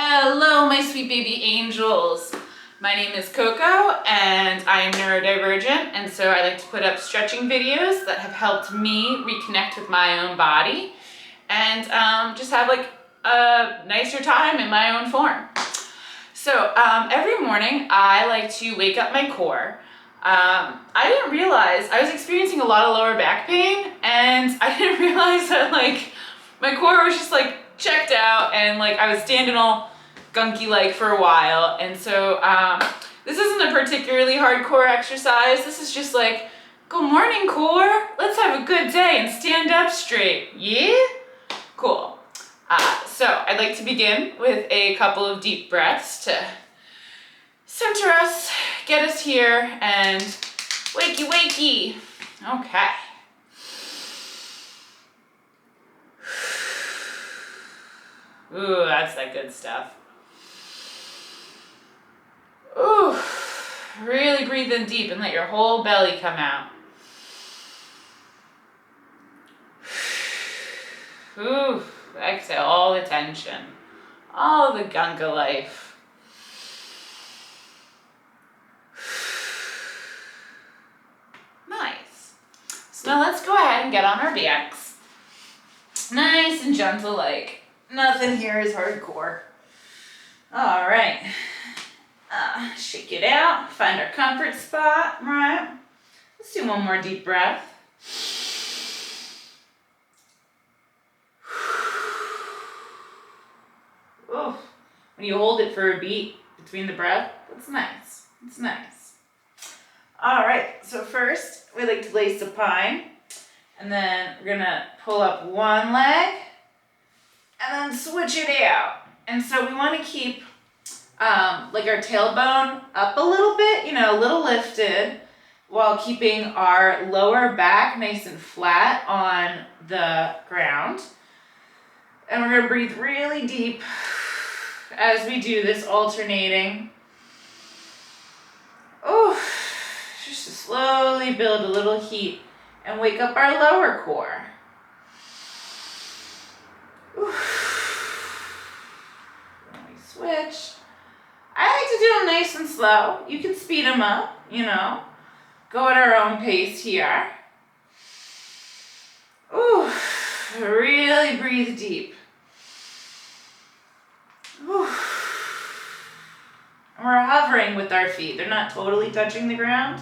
Hello, my sweet baby angels. My name is Coco and I am neurodivergent, and so I like to put up stretching videos that have helped me reconnect with my own body and just have like a nicer time in my own form. So every morning I like to wake up my core. I didn't realize I was experiencing a lot of lower back pain, and I didn't realize that like my core was just like checked out, and like I was standing all gunky like for a while. And so this isn't a particularly hardcore exercise. This is just like, good morning core, let's have a good day and stand up straight. Yeah? Cool. So I'd like to begin with a couple of deep breaths to center us, get us here, and wakey wakey. Okay. Ooh, that's that good stuff. Ooh, really breathe in deep and let your whole belly come out. Ooh, exhale all the tension, all the gunk of life. Nice. So now let's go ahead and get on our backs. Nice and gentle, like nothing here is hardcore. All right. Shake it out, find our comfort spot, right? Let's do one more deep breath. Oh, when you hold it for a beat between the breath, that's nice. It's nice. All right, so first we like to lay supine, and then we're gonna pull up one leg and then switch it out. And so we want to keep like our tailbone up a little bit, a little lifted, while keeping our lower back nice and flat on the ground. And we're going to breathe really deep as we do this, alternating. Oh, just to slowly build a little heat and wake up our lower core. Ooh. Then we switch. I like to do them nice and slow. You can speed them up, Go at our own pace here. Ooh, really breathe deep. Ooh. And we're hovering with our feet. They're not totally touching the ground.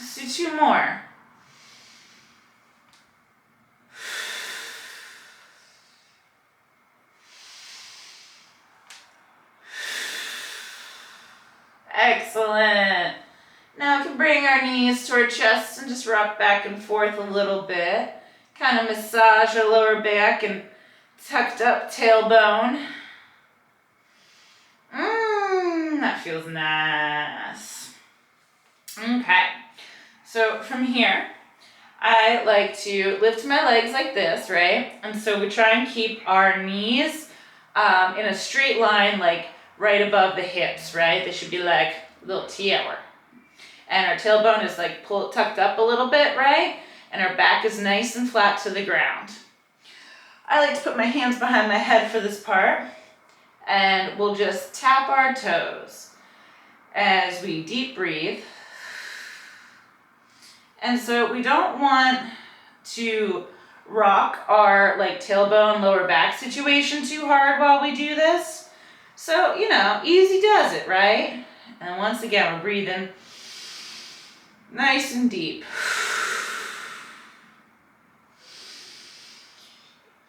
Let's do two more. Excellent. Now we can bring our knees to our chest and just rock back and forth a little bit. Kind of massage our lower back and tucked up tailbone. That feels nice. Okay, so from here, I like to lift my legs like this, right? And so we try and keep our knees in a straight line, like right above the hips, right? They should be like a little tower. And our tailbone is like tucked up a little bit, right? And our back is nice and flat to the ground. I like to put my hands behind my head for this part, and we'll just tap our toes as we deep breathe. And so we don't want to rock our like tailbone, lower back situation too hard while we do this. So, easy does it, right? And once again, we're breathing nice and deep.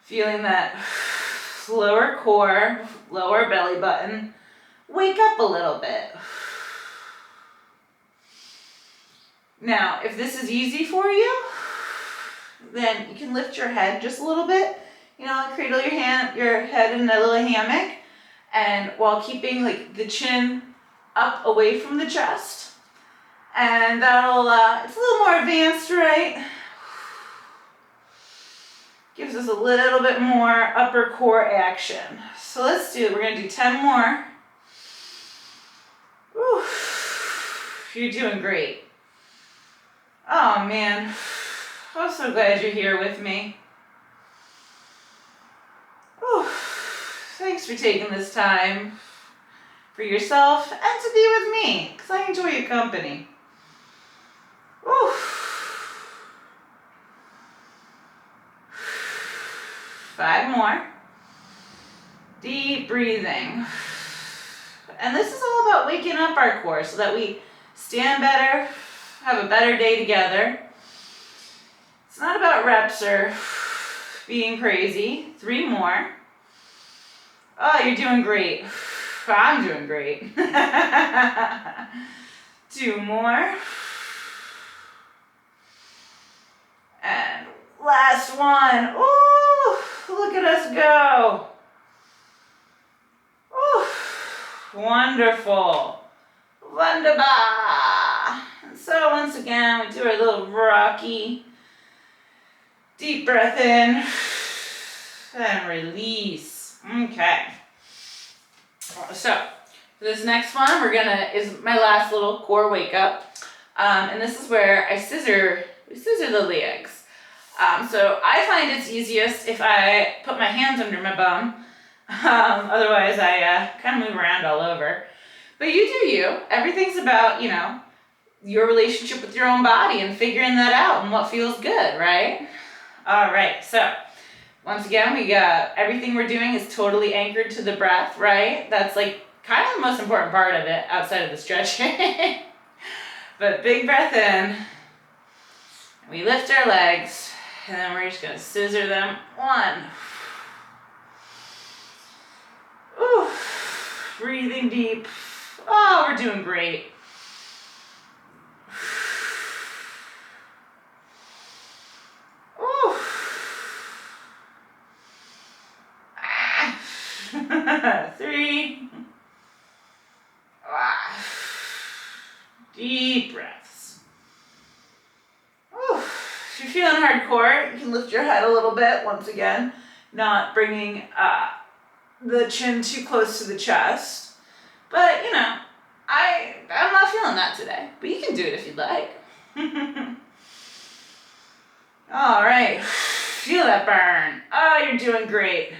Feeling that lower core, lower belly button wake up a little bit. Now, if this is easy for you, then you can lift your head just a little bit. Cradle your head in a little hammock, and while keeping like the chin up away from the chest. And that'll, it's a little more advanced, right? Gives us a little bit more upper core action. So we're gonna do 10 more. Whew. You're doing great. Oh man, I'm so glad you're here with me. Whew. Thanks for taking this time for yourself and to be with me, because I enjoy your company. Woo. 5 more. Deep breathing. And this is all about waking up our core so that we stand better, have a better day together. It's not about reps or being crazy. 3 more. Oh, you're doing great. I'm doing great. 2 more. And last one. Ooh, look at us go. Ooh, wonderful. Wunderbar. And so once again, we do our little rocky. Deep breath in. And release. Okay. So, for this next one, is my last little core wake up. And this is where I scissor the legs. So I find it's easiest if I put my hands under my bum. Otherwise I kind of move around all over. But you do you. Everything's about, your relationship with your own body and figuring that out and what feels good, right? All right, so once again, we got everything we're doing is totally anchored to the breath, right? That's like kind of the most important part of it outside of the stretching. But big breath in. We lift our legs and then we're just gonna scissor them. 1. Ooh, breathing deep. Oh, we're doing great. Ooh. 3. Deep breaths. Ooh. If you're feeling hardcore, you can lift your head a little bit once again, not bringing the chin too close to the chest. But, I'm not feeling that today. But you can do it if you'd like. All right. Feel that burn. Oh, you're doing great.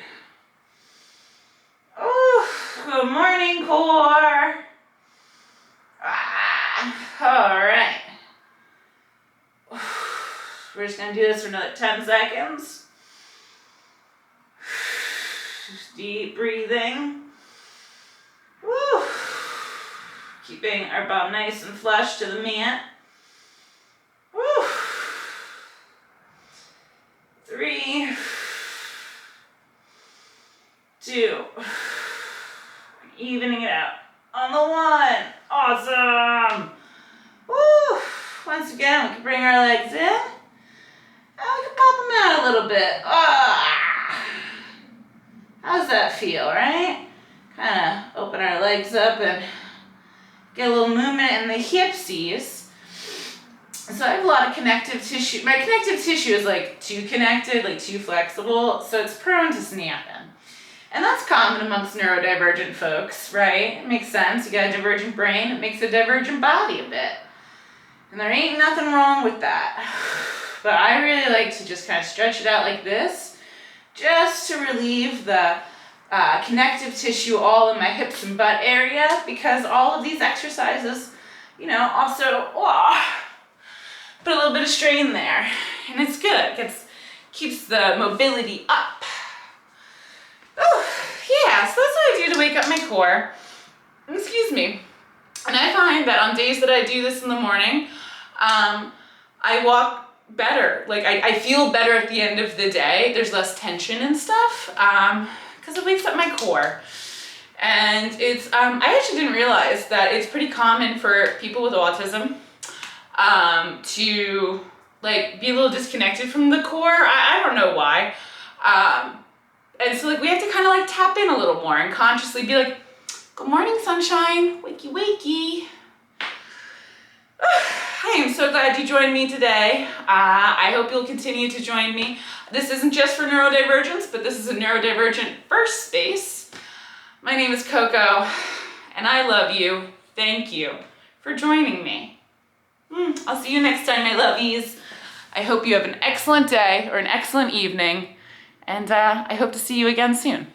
Oh, good morning, core. All right. We're just going to do this for another 10 seconds. Deep breathing. Woo. Keeping our bum nice and flush to the mat. Woo. 3, 2, evening it out. On the 1, awesome. Woo. Once again, we can bring our legs in, and we can pop them out a little bit. How's that feel, right? Kind of open our legs up and get a little movement in the hipsies. So I have a lot of connective tissue. My connective tissue is like too connected, like too flexible, so it's prone to snapping. And that's common amongst neurodivergent folks, right? It makes sense. You got a divergent brain, it makes a divergent body a bit. And there ain't nothing wrong with that. But I really like to just kind of stretch it out like this, just to relieve the connective tissue all in my hips and butt area, because all of these exercises, also put a little bit of strain there. And it's good. It keeps the mobility up. Oh, yeah, so that's what I do to wake up my core. Excuse me. And I find that on days that I do this in the morning, I walk better. Like, I feel better at the end of the day. There's less tension and stuff, because it wakes up my core. And it's, I actually didn't realize that it's pretty common for people with autism to, like, be a little disconnected from the core. I don't know why. And so, like, we have to kind of, like, tap in a little more and consciously be like, good morning, sunshine. Wakey, wakey. I am so glad you joined me today. I hope you'll continue to join me. This isn't just for neurodivergents, but this is a neurodivergent first space. My name is Coco, and I love you. Thank you for joining me. I'll see you next time, my lovies. I hope you have an excellent day or an excellent evening, and I hope to see you again soon.